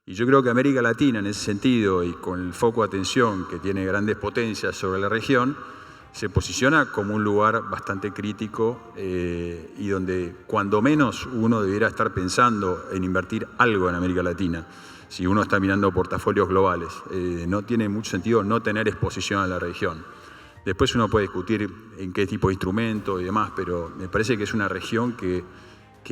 Y yo creo que América Latina, en ese sentido, y con el foco de atención que tiene grandes potencias sobre la región, se posiciona como un lugar bastante crítico y donde cuando menos uno debiera estar pensando en invertir algo en América Latina, si uno está mirando portafolios globales. No tiene mucho sentido no tener exposición a la región. Después uno puede discutir en qué tipo de instrumento y demás, pero me parece que es una región que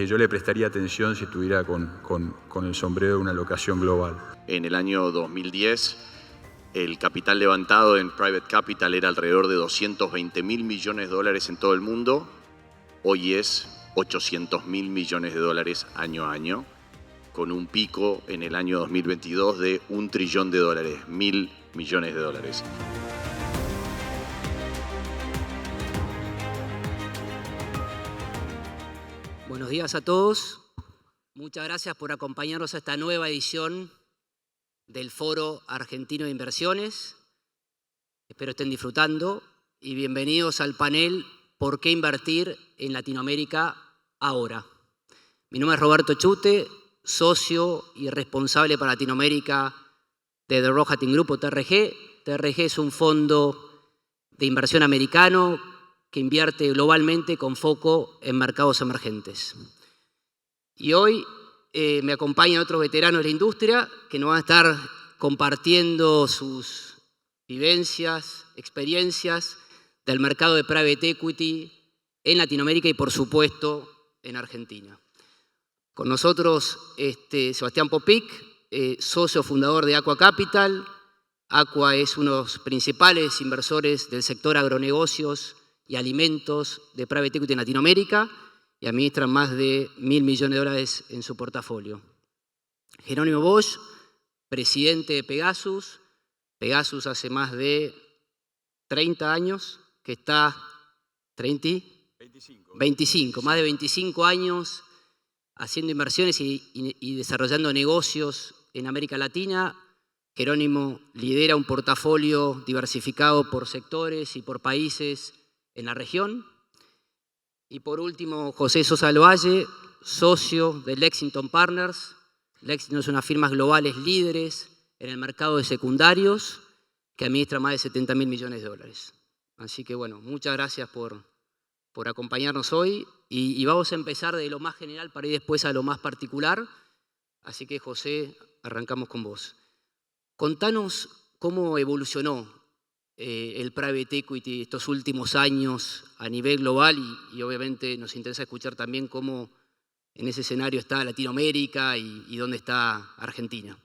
yo le prestaría atención si estuviera con el sombrero de una locación global. En el año 2010, el capital levantado en Private Capital era alrededor de 220.000 millones de dólares en todo el mundo. Hoy es 800.000 millones de dólares año a año, con un pico en el año 2022 de $1 trillón, 1.000 millones de dólares. Buenos días a todos. Muchas gracias por acompañarnos a esta nueva edición del Foro Argentino de Inversiones. Espero estén disfrutando y bienvenidos al panel ¿Por qué invertir en Latinoamérica ahora? Mi nombre es Roberto Chute, socio y responsable para Latinoamérica de The Rohatyn Group o TRG. TRG es un fondo de inversión americano que invierte globalmente con foco en mercados emergentes. Y hoy me acompaña otro veterano de la industria que nos va a estar compartiendo sus vivencias, experiencias del mercado de private equity en Latinoamérica y, por supuesto, en Argentina. Con nosotros Sebastián Popic, socio fundador de Aqua Capital. Aqua es uno de los principales inversores del sector agronegocios y alimentos de private equity en Latinoamérica y administran más de 1.000 millones de dólares en su portafolio. Jerónimo Bosch, presidente de Pegasus. Pegasus hace más de 30 años que está... ¿30? 25, más de 25 años haciendo inversiones y desarrollando negocios en América Latina. Jerónimo lidera un portafolio diversificado por sectores y por países en la región. Y por último, José Sosa del Valle, socio de Lexington Partners. Lexington es una firma globales líderes en el mercado de secundarios que administra más de 70.000 millones de dólares. Así que bueno, muchas gracias por acompañarnos hoy y vamos a empezar de lo más general para ir después a lo más particular. Así que José, arrancamos con vos. Contanos cómo evolucionó el private equity estos últimos años a nivel global y obviamente nos interesa escuchar también cómo en ese escenario está Latinoamérica y dónde está Argentina.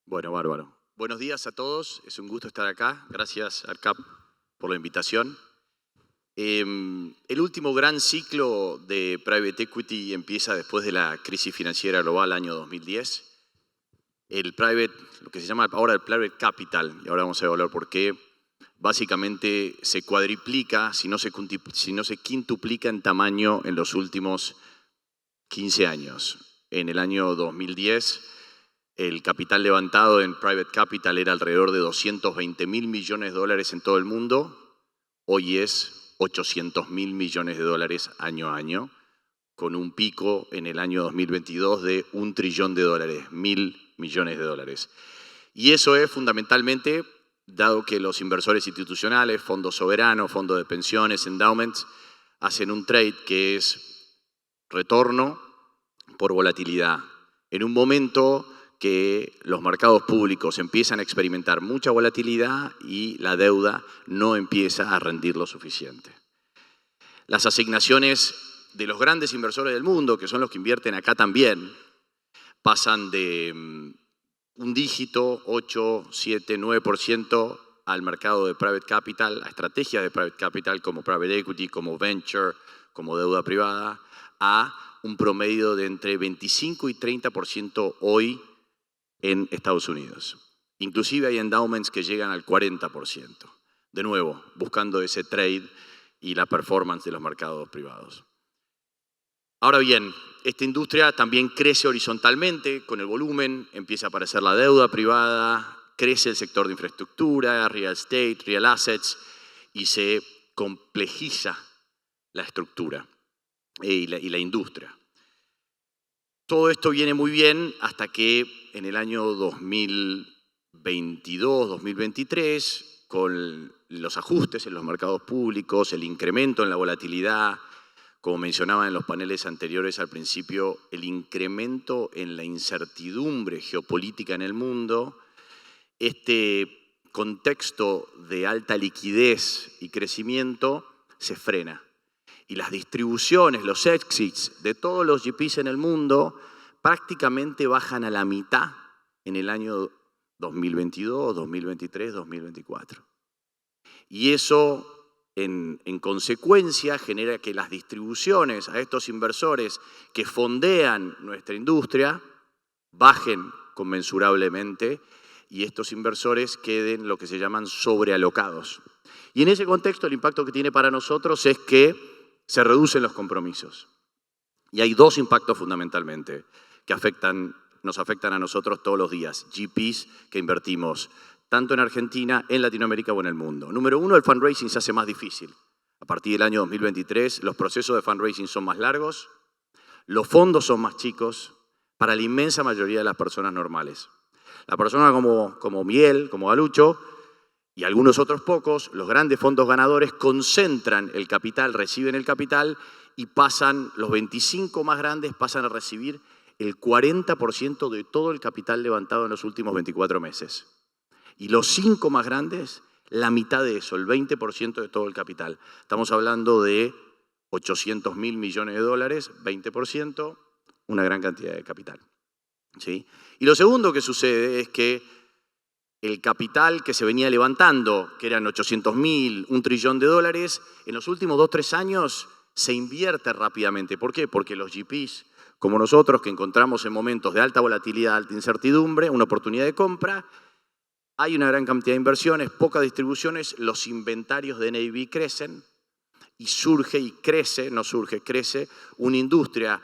Bueno, bárbaro. Buenos días a todos, es un gusto estar acá. Gracias, ARCAP, por la invitación. El último gran ciclo de private equity empieza después de la crisis financiera global año 2010. Lo que se llama ahora el private capital, y ahora vamos a hablar por qué, básicamente se cuadriplica, si no se quintuplica en tamaño en los últimos 15 años. En el año 2010, el capital levantado en private capital era alrededor de 220.000 millones de dólares en todo el mundo. Hoy es 800.000 millones de dólares año a año, con un pico en el año 2022 de $1 trillón, 1.000 millones de dólares. Y eso es fundamentalmente, dado que los inversores institucionales, fondos soberanos, fondos de pensiones, endowments, hacen un trade que es retorno por volatilidad. En un momento que los mercados públicos empiezan a experimentar mucha volatilidad y la deuda no empieza a rendir lo suficiente. Las asignaciones de los grandes inversores del mundo, que son los que invierten acá también, pasan de un dígito, 8, 7, 9% al mercado de private capital, a estrategias de private capital como private equity, como venture, como deuda privada, a un promedio de entre 25 y 30% hoy en Estados Unidos. Inclusive hay endowments que llegan al 40%. De nuevo, buscando ese trade y la performance de los mercados privados. Ahora bien, esta industria también crece horizontalmente con el volumen, empieza a aparecer la deuda privada, crece el sector de infraestructura, real estate, real assets y se complejiza la estructura y la industria. Todo esto viene muy bien hasta que en el año 2022, 2023, con los ajustes en los mercados públicos, el incremento en la volatilidad, como mencionaba en los paneles anteriores al principio, el incremento en la incertidumbre geopolítica en el mundo, este contexto de alta liquidez y crecimiento se frena. Y las distribuciones, los exits de todos los GPs en el mundo prácticamente bajan a la mitad en el año 2022, 2023, 2024. Y eso, en consecuencia, genera que las distribuciones a estos inversores que fondean nuestra industria bajen conmensurablemente y estos inversores queden lo que se llaman sobrealocados. Y en ese contexto el impacto que tiene para nosotros es que se reducen los compromisos. Y hay dos impactos fundamentalmente que nos afectan a nosotros todos los días, GPs que invertimos tanto en Argentina, en Latinoamérica o en el mundo. Número uno, el fundraising se hace más difícil. A partir del año 2023 los procesos de fundraising son más largos, los fondos son más chicos para la inmensa mayoría de las personas normales. La persona como Miguel, como Galucho, y algunos otros pocos, los grandes fondos ganadores concentran el capital, reciben el capital y los 25 más grandes pasan a recibir el 40% de todo el capital levantado en los últimos 24 meses. Y los 5 más grandes, la mitad de eso, el 20% de todo el capital. Estamos hablando de 800.000 millones de dólares, 20%, una gran cantidad de capital. ¿Sí? Y lo segundo que sucede es que el capital que se venía levantando, que eran 800.000, $1 trillón, en los últimos 2-3 años se invierte rápidamente. ¿Por qué? Porque los GPs, como nosotros, que encontramos en momentos de alta volatilidad, alta incertidumbre, una oportunidad de compra, hay una gran cantidad de inversiones, pocas distribuciones, los inventarios de NAV crecen y crece una industria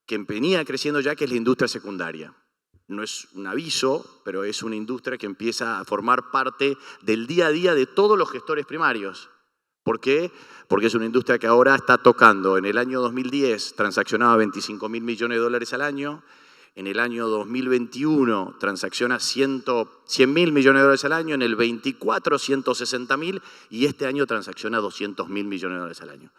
que venía creciendo ya, que es la industria secundaria. No es un aviso, pero es una industria que empieza a formar parte del día a día de todos los gestores primarios. ¿Por qué? Porque es una industria que ahora está tocando. En el año 2010 transaccionaba 25.000 millones de dólares al año. En el año 2021 transacciona 100.000 millones de dólares al año. En el 24, 160.000. Y este año transacciona 200.000 millones de dólares al año.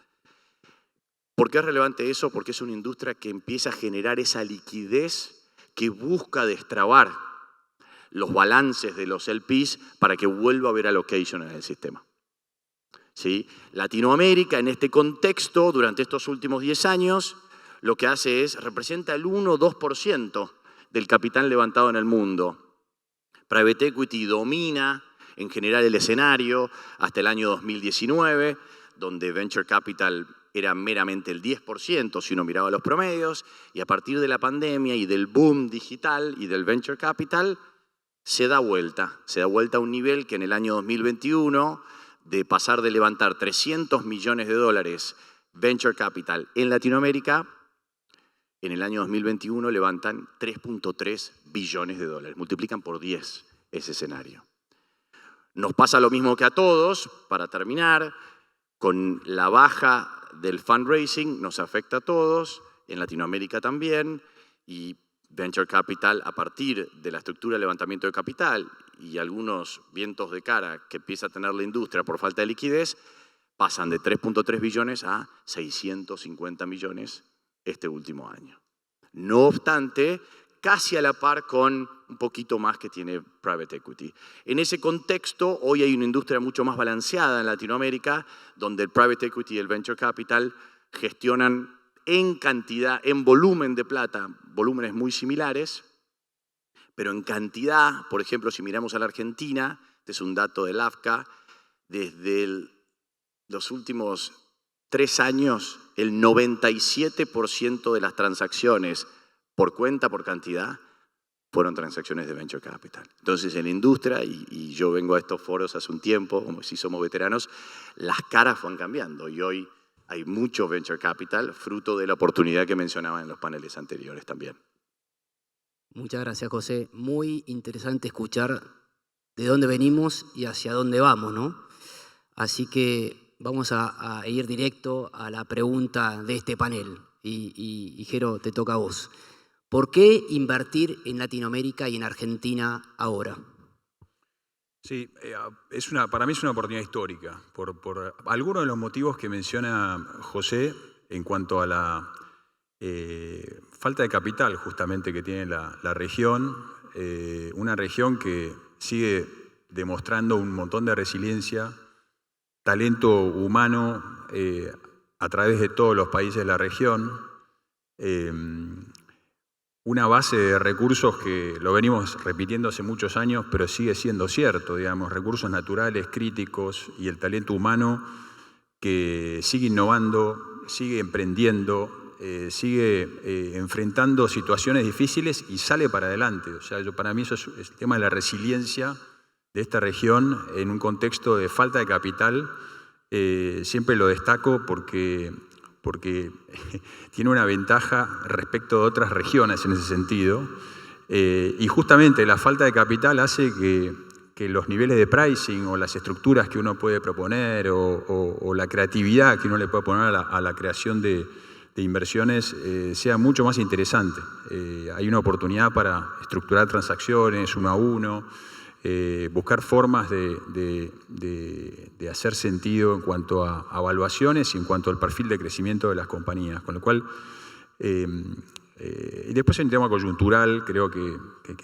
¿Por qué es relevante eso? Porque es una industria que empieza a generar esa liquidez que busca destrabar los balances de los LPs para que vuelva a haber allocation en el sistema. ¿Sí? Latinoamérica, en este contexto, durante estos últimos 10 años, lo que hace representa el 1 o 2% del capital levantado en el mundo. Private Equity domina en general el escenario hasta el año 2019, donde Venture Capital era meramente el 10% si uno miraba los promedios, y a partir de la pandemia y del boom digital y del Venture Capital, se da vuelta a un nivel que en el año 2021, de pasar de levantar 300 millones de dólares Venture Capital en Latinoamérica, en el año 2021 levantan 3.3 billones de dólares, multiplican por 10 ese escenario. Nos pasa lo mismo que a todos, para terminar, con la baja del fundraising nos afecta a todos, en Latinoamérica también, y Venture Capital, a partir de la estructura de levantamiento de capital y algunos vientos de cara que empieza a tener la industria por falta de liquidez, pasan de 3.3 billones a 650 millones este último año. No obstante, casi a la par con un poquito más que tiene Private Equity. En ese contexto, hoy hay una industria mucho más balanceada en Latinoamérica, donde el Private Equity y el Venture Capital gestionan en cantidad, en volumen de plata, volúmenes muy similares, pero en cantidad, por ejemplo, si miramos a la Argentina, este es un dato del AFCA, desde los últimos 3 años, el 97% de las transacciones por cuenta, por cantidad, fueron transacciones de Venture Capital. Entonces, en la industria, y yo vengo a estos foros hace un tiempo, como si somos veteranos, las caras van cambiando y hoy hay mucho Venture Capital, fruto de la oportunidad que mencionaba en los paneles anteriores también. Muchas gracias, José. Muy interesante escuchar de dónde venimos y hacia dónde vamos, ¿no? Así que vamos a ir directo a la pregunta de este panel. Y Jero, te toca a vos. ¿Por qué invertir en Latinoamérica y en Argentina ahora? Sí, para mí es una oportunidad histórica, por algunos de los motivos que menciona José en cuanto a la falta de capital justamente que tiene la región, una región que sigue demostrando un montón de resiliencia, talento humano a través de todos los países de la región, una base de recursos que lo venimos repitiendo hace muchos años, pero sigue siendo cierto, digamos, recursos naturales críticos y el talento humano que sigue innovando, sigue emprendiendo, sigue enfrentando situaciones difíciles y sale para adelante. O sea, para mí eso es el tema de la resiliencia de esta región en un contexto de falta de capital. Siempre lo destaco porque tiene una ventaja respecto de otras regiones en ese sentido. Y justamente la falta de capital hace que los niveles de pricing o las estructuras que uno puede proponer o la creatividad que uno le puede poner a la creación de inversiones sea mucho más interesante. Hay una oportunidad para estructurar transacciones uno a uno, buscar formas de hacer sentido en cuanto a evaluaciones y en cuanto al perfil de crecimiento de las compañías. Con lo cual, y después en tema coyuntural, creo que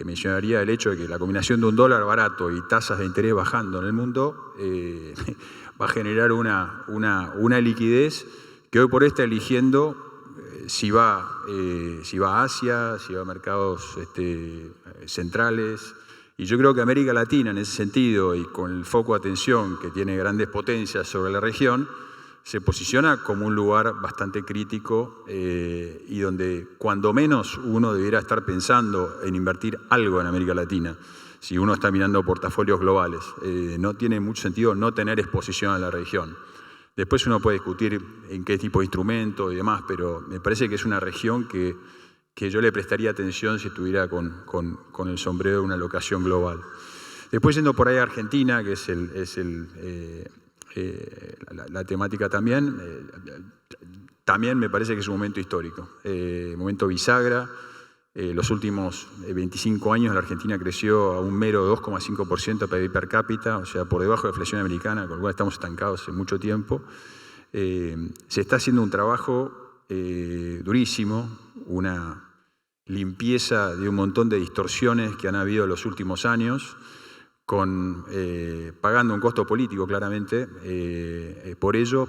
mencionaría el hecho de que la combinación de un dólar barato y tasas de interés bajando en el mundo va a generar una liquidez que hoy por hoy está eligiendo si va a Asia, si va a mercados centrales. Y yo creo que América Latina, en ese sentido, y con el foco de atención que tiene grandes potencias sobre la región, se posiciona como un lugar bastante crítico y donde cuando menos uno debiera estar pensando en invertir algo en América Latina, si uno está mirando portafolios globales. No tiene mucho sentido no tener exposición a la región. Después uno puede discutir en qué tipo de instrumento y demás, pero me parece que es una región que yo le prestaría atención si estuviera con el sombrero de una locación global. Después yendo por ahí a Argentina, que es la temática también me parece que es un momento histórico, momento bisagra. Los últimos 25 años la Argentina creció a un mero 2,5% PIB per cápita, o sea, por debajo de la inflación americana, con lo cual estamos estancados hace mucho tiempo. Se está haciendo un trabajo durísimo, una limpieza de un montón de distorsiones que han habido en los últimos años, pagando un costo político claramente por ello,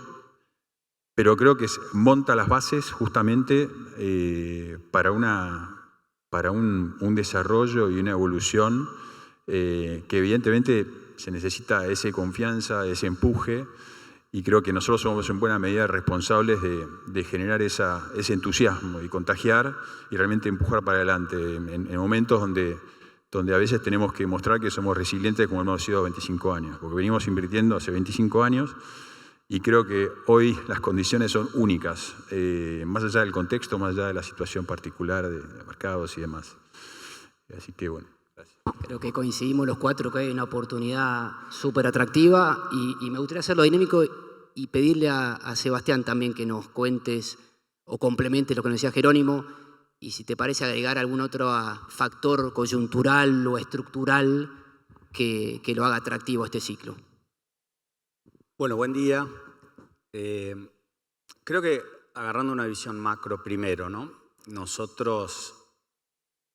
pero creo que monta las bases justamente para un desarrollo y una evolución que evidentemente se necesita esa confianza, ese empuje, y creo que nosotros somos en buena medida responsables de generar ese entusiasmo y contagiar y realmente empujar para adelante en momentos donde a veces tenemos que mostrar que somos resilientes como hemos sido 25 años, porque venimos invirtiendo hace 25 años y creo que hoy las condiciones son únicas, más allá del contexto, más allá de la situación particular de mercados y demás. Así que bueno. Creo que coincidimos los cuatro que hay una oportunidad súper atractiva y me gustaría hacerlo dinámico y pedirle a Sebastián también que nos cuentes o complementes lo que nos decía Jerónimo y si te parece agregar algún otro factor coyuntural o estructural que lo haga atractivo a este ciclo. Bueno, buen día. Creo que agarrando una visión macro primero, ¿no? Nosotros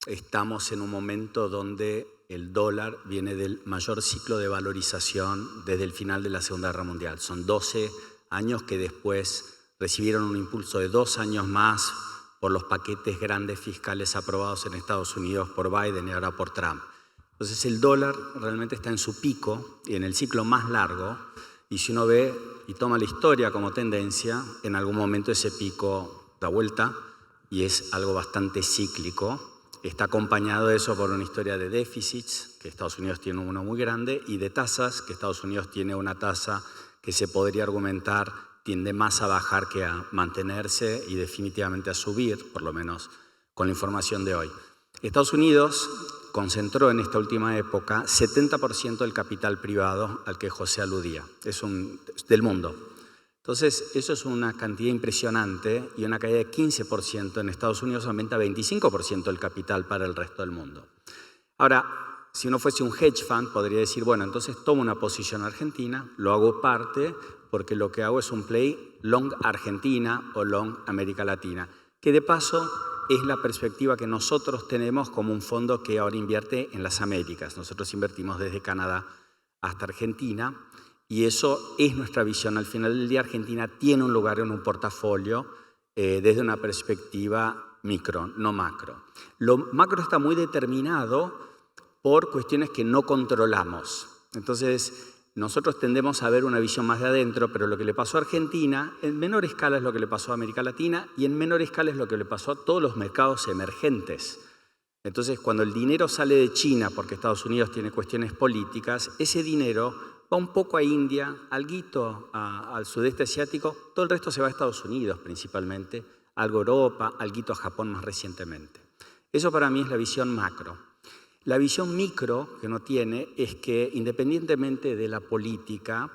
estamos en un momento donde el dólar viene del mayor ciclo de valorización desde el final de la Segunda Guerra Mundial. Son 12 años que después recibieron un impulso de 2 años más por los paquetes grandes fiscales aprobados en Estados Unidos por Biden y ahora por Trump. Entonces el dólar realmente está en su pico y en el ciclo más largo, y si uno ve y toma la historia como tendencia, en algún momento ese pico da vuelta y es algo bastante cíclico. Está acompañado de eso por una historia de déficits, que Estados Unidos tiene uno muy grande, y de tasas, que Estados Unidos tiene una tasa que se podría argumentar tiende más a bajar que a mantenerse y definitivamente a subir, por lo menos con la información de hoy. Estados Unidos concentró en esta última época 70% del capital privado al que José aludía, del mundo. Entonces, eso es una cantidad impresionante y una caída de 15%. En Estados Unidos aumenta 25% el capital para el resto del mundo. Ahora, si uno fuese un hedge fund, podría decir, bueno, entonces tomo una posición argentina, lo hago parte, porque lo que hago es un play long Argentina o long América Latina, que de paso es la perspectiva que nosotros tenemos como un fondo que ahora invierte en las Américas. Nosotros invertimos desde Canadá hasta Argentina y eso es nuestra visión. Al final del día, Argentina tiene un lugar en un portafolio desde una perspectiva micro, no macro. Lo macro está muy determinado por cuestiones que no controlamos. Entonces, nosotros tendemos a ver una visión más de adentro, pero lo que le pasó a Argentina, en menor escala es lo que le pasó a América Latina y en menor escala es lo que le pasó a todos los mercados emergentes. Entonces, cuando el dinero sale de China, porque Estados Unidos tiene cuestiones políticas, ese dinero va un poco a India, alguito al sudeste asiático, todo el resto se va a Estados Unidos principalmente, algo a Europa, alguito a Japón más recientemente. Eso para mí es la visión macro. La visión micro que uno tiene es que independientemente de la política,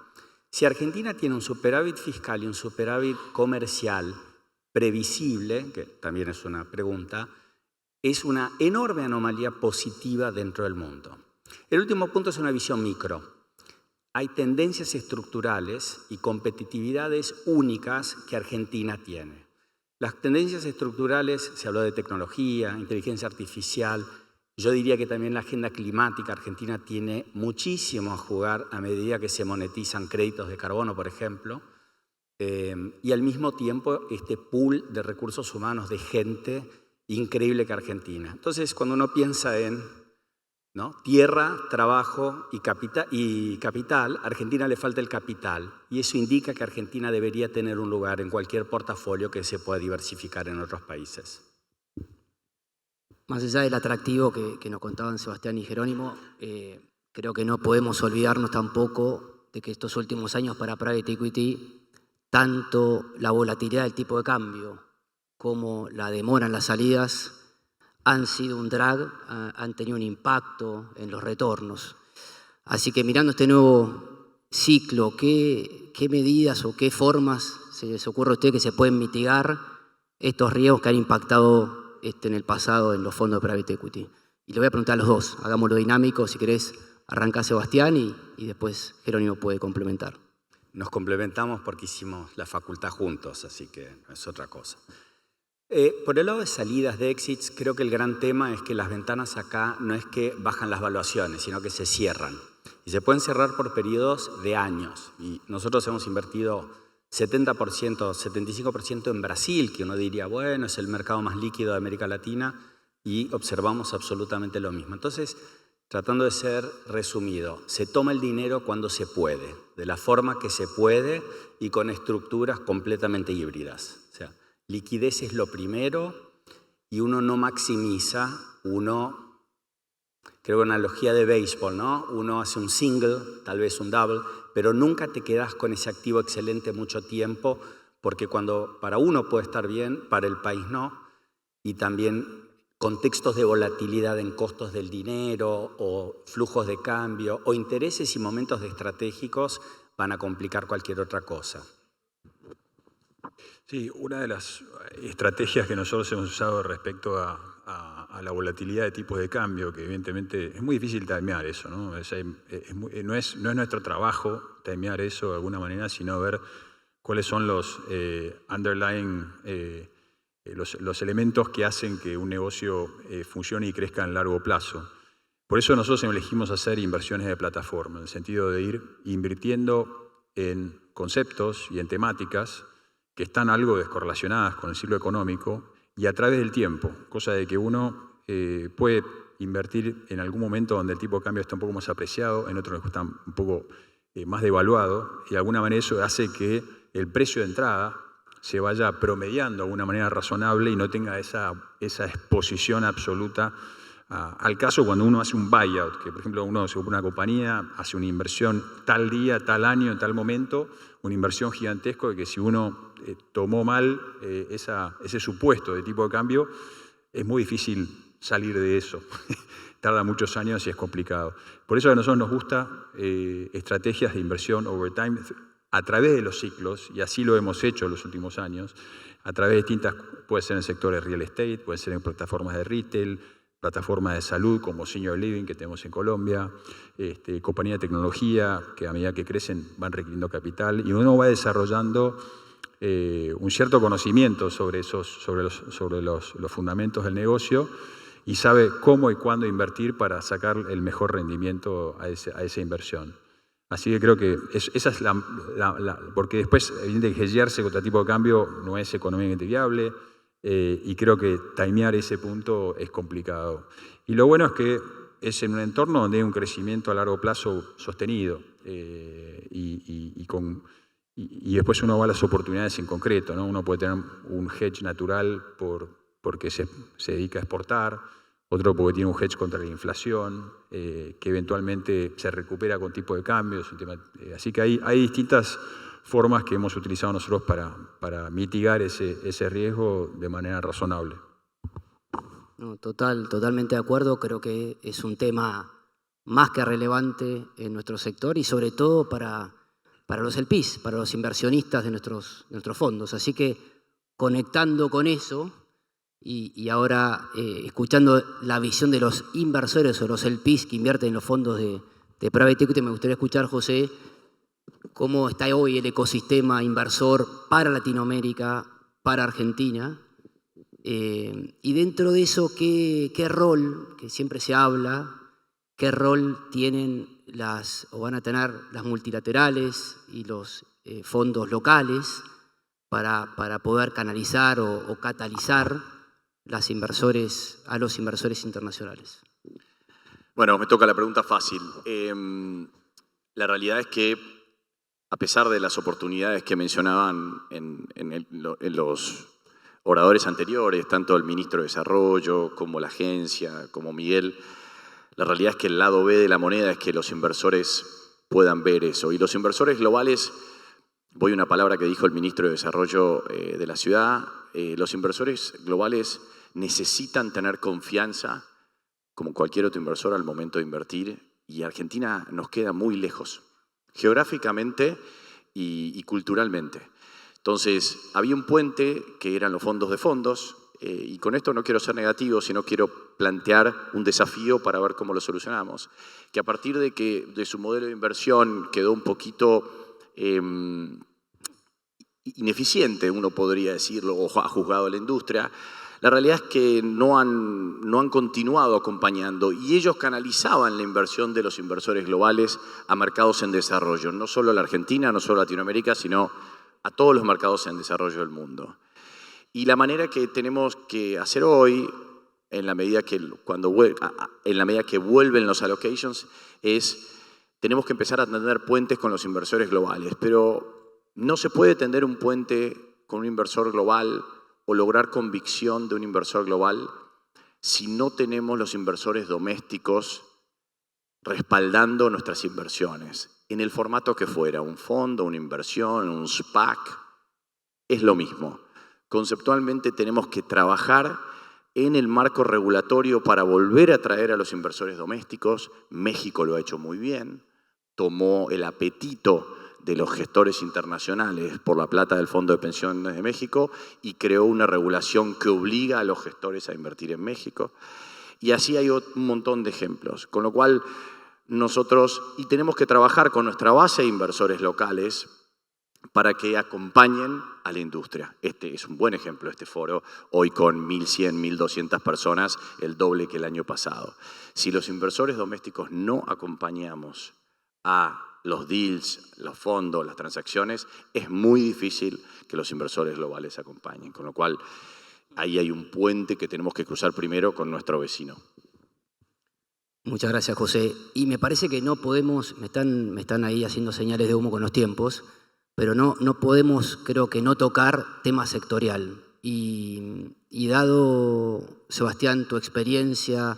si Argentina tiene un superávit fiscal y un superávit comercial previsible, que también es una pregunta, es una enorme anomalía positiva dentro del mundo. El último punto es una visión micro. Hay tendencias estructurales y competitividades únicas que Argentina tiene. Las tendencias estructurales, se habló de tecnología, inteligencia artificial. Yo diría que también la agenda climática, Argentina tiene muchísimo a jugar a medida que se monetizan créditos de carbono, por ejemplo, y al mismo tiempo este pool de recursos humanos, de gente increíble que Argentina. Entonces, cuando uno piensa en tierra, trabajo y capital, a Argentina le falta el capital, y eso indica que Argentina debería tener un lugar en cualquier portafolio que se pueda diversificar en otros países. Más allá del atractivo que nos contaban Sebastián y Jerónimo, creo que no podemos olvidarnos tampoco de que estos últimos años para Private Equity, tanto la volatilidad del tipo de cambio como la demora en las salidas han sido un drag, han tenido un impacto en los retornos. Así que mirando este nuevo ciclo, ¿qué medidas o qué formas se les ocurre a usted que se pueden mitigar estos riesgos que han impactado en el pasado en los fondos de Private Equity? Y le voy a preguntar a los dos, hagámoslo dinámico, si querés arranca Sebastián y después Jerónimo puede complementar. Nos complementamos porque hicimos la facultad juntos, así que no es otra cosa. Por el lado de salidas, de exits, creo que el gran tema es que las ventanas acá no es que bajan las valuaciones, sino que se cierran. Y se pueden cerrar por periodos de años. Y nosotros hemos invertido 70%, 75% en Brasil, que uno diría, bueno, es el mercado más líquido de América Latina, y observamos absolutamente lo mismo. Entonces, tratando de ser resumido, se toma el dinero cuando se puede, de la forma que se puede y con estructuras completamente híbridas. O sea, liquidez es lo primero y uno no maximiza, creo que una analogía de béisbol, ¿no? Uno hace un single, tal vez un double, pero nunca te quedas con ese activo excelente mucho tiempo, porque cuando para uno puede estar bien, para el país no, y también contextos de volatilidad en costos del dinero o flujos de cambio o intereses y momentos estratégicos van a complicar cualquier otra cosa. Sí, una de las estrategias que nosotros hemos usado respecto a la volatilidad de tipos de cambio, que evidentemente es muy difícil timear eso, ¿no? No es nuestro trabajo timear eso de alguna manera, sino ver cuáles son los underlying, los elementos que hacen que un negocio funcione y crezca en largo plazo. Por eso nosotros elegimos hacer inversiones de plataforma, en el sentido de ir invirtiendo en conceptos y en temáticas que están algo descorrelacionadas con el ciclo económico y a través del tiempo, cosa de que uno puede invertir en algún momento donde el tipo de cambio está un poco más apreciado, en otro está un poco más devaluado, y de alguna manera eso hace que el precio de entrada se vaya promediando de alguna manera razonable y no tenga esa exposición absoluta al caso cuando uno hace un buyout, que por ejemplo uno se compra una compañía, hace una inversión tal día, tal año, en tal momento, una inversión gigantesca que si uno tomó mal ese supuesto de tipo de cambio, es muy difícil salir de eso. Tarda muchos años y es complicado. Por eso a nosotros nos gusta estrategias de inversión over time, a través de los ciclos, y así lo hemos hecho en los últimos años, a través de distintas, puede ser en sectores real estate, puede ser en plataformas de retail, plataformas de salud como Senior Living que tenemos en Colombia, compañías de tecnología que a medida que crecen van requiriendo capital, y uno va desarrollando un cierto conocimiento sobre los fundamentos del negocio y sabe cómo y cuándo invertir para sacar el mejor rendimiento a esa inversión. Así que creo que esa es porque después, evidentemente, hedgearse contra tipo de cambio no es económicamente viable, y creo que timear ese punto es complicado. Y lo bueno es que es en un entorno donde hay un crecimiento a largo plazo sostenido, y después uno va a las oportunidades en concreto, ¿no? Uno puede tener un hedge natural porque se dedica a exportar, otro porque tiene un hedge contra la inflación, que eventualmente se recupera con tipo de cambio. Así que hay distintas formas que hemos utilizado nosotros para mitigar ese riesgo de manera razonable. No, totalmente de acuerdo. Creo que es un tema más que relevante en nuestro sector y sobre todo para los LPs, para los inversionistas de nuestros fondos. Así que conectando con eso y ahora escuchando la visión de los inversores o los LPs que invierten en los fondos de private equity, me gustaría escuchar, José, cómo está hoy el ecosistema inversor para Latinoamérica, para Argentina, y dentro de eso, ¿qué rol, que siempre se habla, qué rol tienen o van a tener las multilaterales y los fondos locales para poder canalizar o catalizar a los inversores internacionales? Bueno, me toca la pregunta fácil. La realidad es que, a pesar de las oportunidades que mencionaban en los oradores anteriores, tanto el ministro de Desarrollo como la agencia, como Miguel, la realidad es que el lado B de la moneda es que los inversores puedan ver eso. Y los inversores globales, voy a una palabra que dijo el ministro de Desarrollo de la ciudad, los inversores globales necesitan tener confianza, como cualquier otro inversor, al momento de invertir, y Argentina nos queda muy lejos, geográficamente y culturalmente. Entonces, había un puente que eran los fondos de fondos, y con esto no quiero ser negativo, sino quiero plantear un desafío para ver cómo lo solucionamos. Que a partir de su modelo de inversión quedó un poquito ineficiente, uno podría decirlo, o ha juzgado a la industria, la realidad es que no han continuado acompañando, y ellos canalizaban la inversión de los inversores globales a mercados en desarrollo, no solo a la Argentina, no solo a Latinoamérica, sino a todos los mercados en desarrollo del mundo. Y la manera que tenemos que hacer hoy, en la medida que vuelven los allocations, tenemos que empezar a tender puentes con los inversores globales, pero no se puede tender un puente con un inversor global o lograr convicción de un inversor global si no tenemos los inversores domésticos respaldando nuestras inversiones, en el formato que fuera, un fondo, una inversión, un SPAC, es lo mismo. Conceptualmente tenemos que trabajar en el marco regulatorio para volver a atraer a los inversores domésticos. México lo ha hecho muy bien, tomó el apetito de los gestores internacionales por la plata del Fondo de Pensiones de México y creó una regulación que obliga a los gestores a invertir en México. Y así hay un montón de ejemplos. Con lo cual, tenemos que trabajar con nuestra base de inversores locales para que acompañen a la industria. Este es un buen ejemplo, este foro, hoy con 1.100, 1.200 personas, el doble que el año pasado. Si los inversores domésticos no acompañamos a los deals, los fondos, las transacciones, es muy difícil que los inversores globales acompañen. Con lo cual, ahí hay un puente que tenemos que cruzar primero con nuestro vecino. Muchas gracias, José. Y me parece que no podemos, me están ahí haciendo señales de humo con los tiempos, pero no podemos, creo que no tocar tema sectorial. Y dado, Sebastián, tu experiencia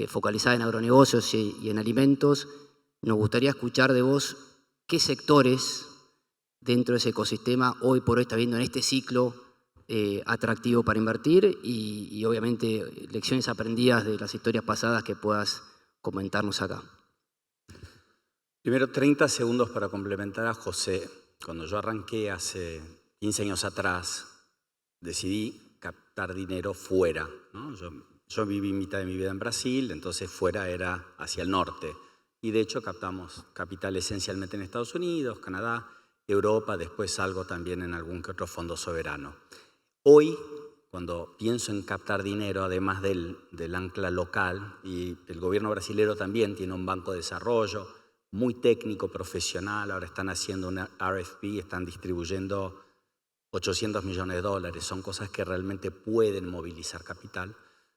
focalizada en agronegocios y en alimentos, nos gustaría escuchar de vos qué sectores dentro de ese ecosistema hoy por hoy está viendo en este ciclo atractivo para invertir y obviamente lecciones aprendidas de las historias pasadas que puedas comentarnos acá. Primero, 30 segundos para complementar a José. Cuando yo arranqué hace 15 años atrás, decidí captar dinero fuera, ¿no? Yo viví mitad de mi vida en Brasil, entonces fuera era hacia el norte. Y de hecho captamos capital esencialmente en Estados Unidos, Canadá, Europa, después algo también en algún que otro fondo soberano. Hoy, cuando pienso en captar dinero, además del ancla local, y el gobierno brasilero también tiene un banco de desarrollo muy técnico, profesional, ahora están haciendo una RFP, están distribuyendo $800 millones, son cosas que realmente pueden movilizar capital.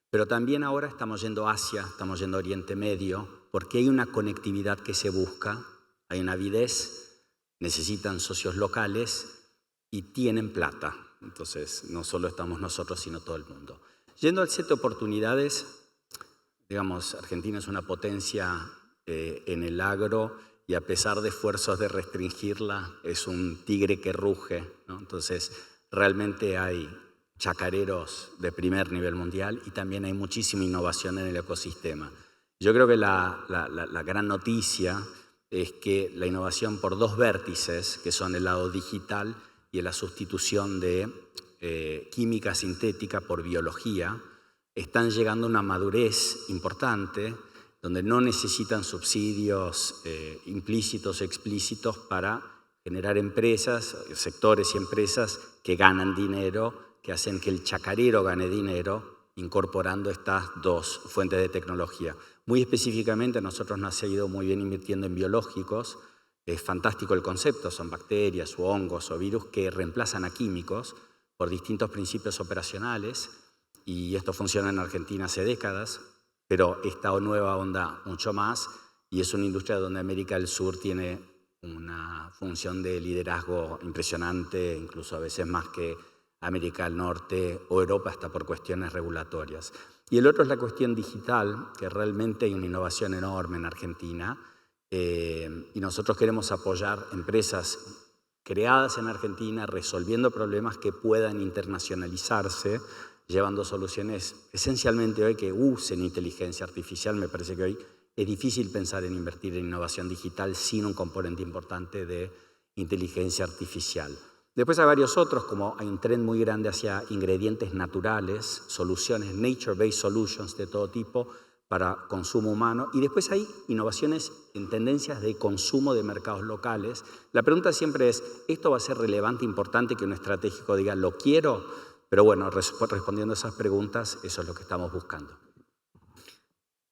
Pero también ahora estamos yendo a Asia, estamos yendo a Oriente Medio, porque hay una conectividad que se busca, hay una avidez, necesitan socios locales y tienen plata. Entonces, no solo estamos nosotros, sino todo el mundo. Yendo al set de oportunidades, digamos, Argentina es una potencia en el agro y a pesar de esfuerzos de restringirla, es un tigre que ruge, ¿no? Entonces, realmente hay chacareros de primer nivel mundial y también hay muchísima innovación en el ecosistema. Yo creo que la gran noticia es que la innovación por dos vértices, que son el lado digital y la sustitución de química sintética por biología, están llegando a una madurez importante donde no necesitan subsidios implícitos o explícitos para generar empresas, sectores y empresas que ganan dinero, que hacen que el chacarero gane dinero incorporando estas dos fuentes de tecnología. Muy específicamente, a nosotros nos ha ido muy bien invirtiendo en biológicos. Es fantástico el concepto, son bacterias o hongos o virus que reemplazan a químicos por distintos principios operacionales y esto funciona en Argentina hace décadas, pero esta nueva onda mucho más y es una industria donde América del Sur tiene una función de liderazgo impresionante, incluso a veces más que América del Norte o Europa, hasta por cuestiones regulatorias. Y el otro es la cuestión digital, que realmente hay una innovación enorme en Argentina y nosotros queremos apoyar empresas creadas en Argentina, resolviendo problemas que puedan internacionalizarse, llevando soluciones esencialmente hoy que usen inteligencia artificial. Me parece que hoy es difícil pensar en invertir en innovación digital sin un componente importante de inteligencia artificial. Después hay varios otros, como hay un tren muy grande hacia ingredientes naturales, soluciones, nature-based solutions de todo tipo para consumo humano. Y después hay innovaciones en tendencias de consumo de mercados locales. La pregunta siempre es, ¿esto va a ser relevante, importante que un estratégico diga, lo quiero? Pero bueno, respondiendo a esas preguntas, eso es lo que estamos buscando.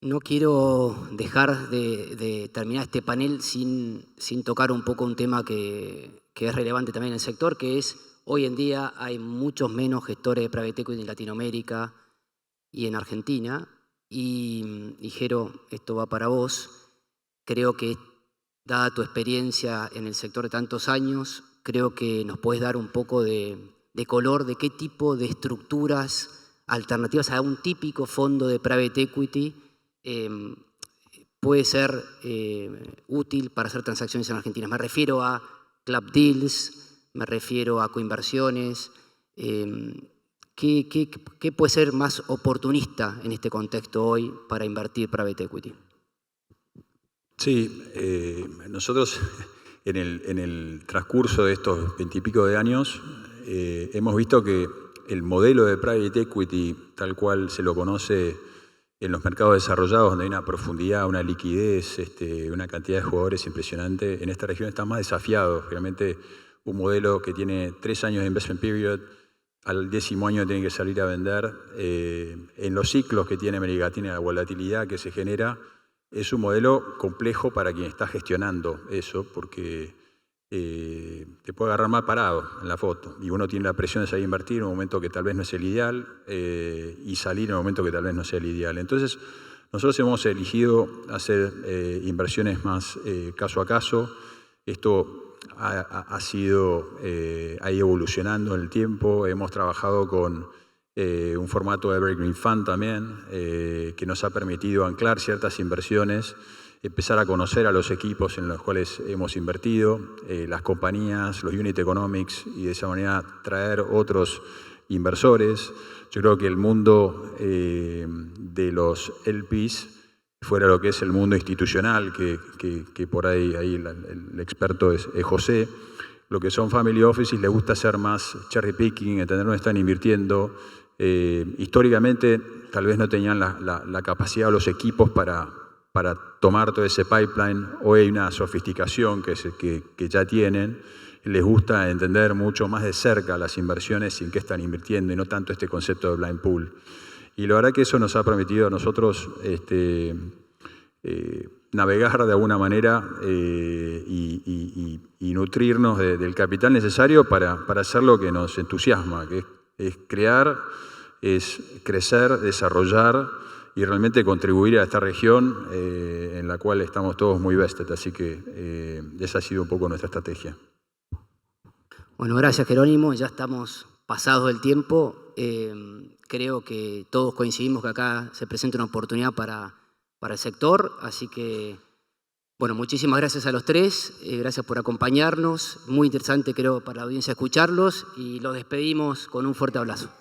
No quiero dejar de terminar este panel sin tocar un poco un tema que es relevante también en el sector, que es hoy en día hay muchos menos gestores de private equity en Latinoamérica y en Argentina. Y Jero, esto va para vos. Creo que, dada tu experiencia en el sector de tantos años, creo que nos puedes dar un poco de color de qué tipo de estructuras alternativas a un típico fondo de private equity puede ser útil para hacer transacciones en Argentina. Me refiero a club deals, me refiero a coinversiones. ¿Qué puede ser más oportunista en este contexto hoy para invertir private equity? Sí, nosotros en el transcurso de estos 20 y pico de años hemos visto que el modelo de private equity, tal cual se lo conoce en los mercados desarrollados, donde hay una profundidad, una liquidez, una cantidad de jugadores impresionante, en esta región está más desafiado. Realmente un modelo que tiene 3 años de investment period, al 10º año tiene que salir a vender. En los ciclos que tiene América Latina, la volatilidad que se genera, es un modelo complejo para quien está gestionando eso, porque te puede agarrar mal parado en la foto y uno tiene la presión de salir a invertir en un momento que tal vez no es el ideal y salir en un momento que tal vez no sea el ideal. Entonces, nosotros hemos elegido hacer inversiones más caso a caso. Esto ha ido evolucionando en el tiempo. Hemos trabajado con un formato de Evergreen Fund también, que nos ha permitido anclar ciertas inversiones, empezar a conocer a los equipos en los cuales hemos invertido, las compañías, los unit economics, y de esa manera traer otros inversores. Yo creo que el mundo de los LPs, fuera lo que es el mundo institucional, que por ahí el experto es José, lo que son family offices les gusta hacer más cherry picking, entender dónde están invirtiendo. Históricamente tal vez no tenían la capacidad o los equipos para tomar todo ese pipeline. Hoy hay una sofisticación que ya tienen. Les gusta entender mucho más de cerca las inversiones y en qué están invirtiendo y no tanto este concepto de blind pool. Y la verdad que eso nos ha permitido a nosotros navegar de alguna manera y nutrirnos del capital necesario para hacer lo que nos entusiasma, que es crear, es crecer, desarrollar y realmente contribuir a esta región en la cual estamos todos muy vested. Así que esa ha sido un poco nuestra estrategia. Bueno, gracias Jerónimo, ya estamos pasados del tiempo. Creo que todos coincidimos que acá se presenta una oportunidad para el sector, así que, bueno, muchísimas gracias a los tres, gracias por acompañarnos, muy interesante creo para la audiencia escucharlos y los despedimos con un fuerte abrazo.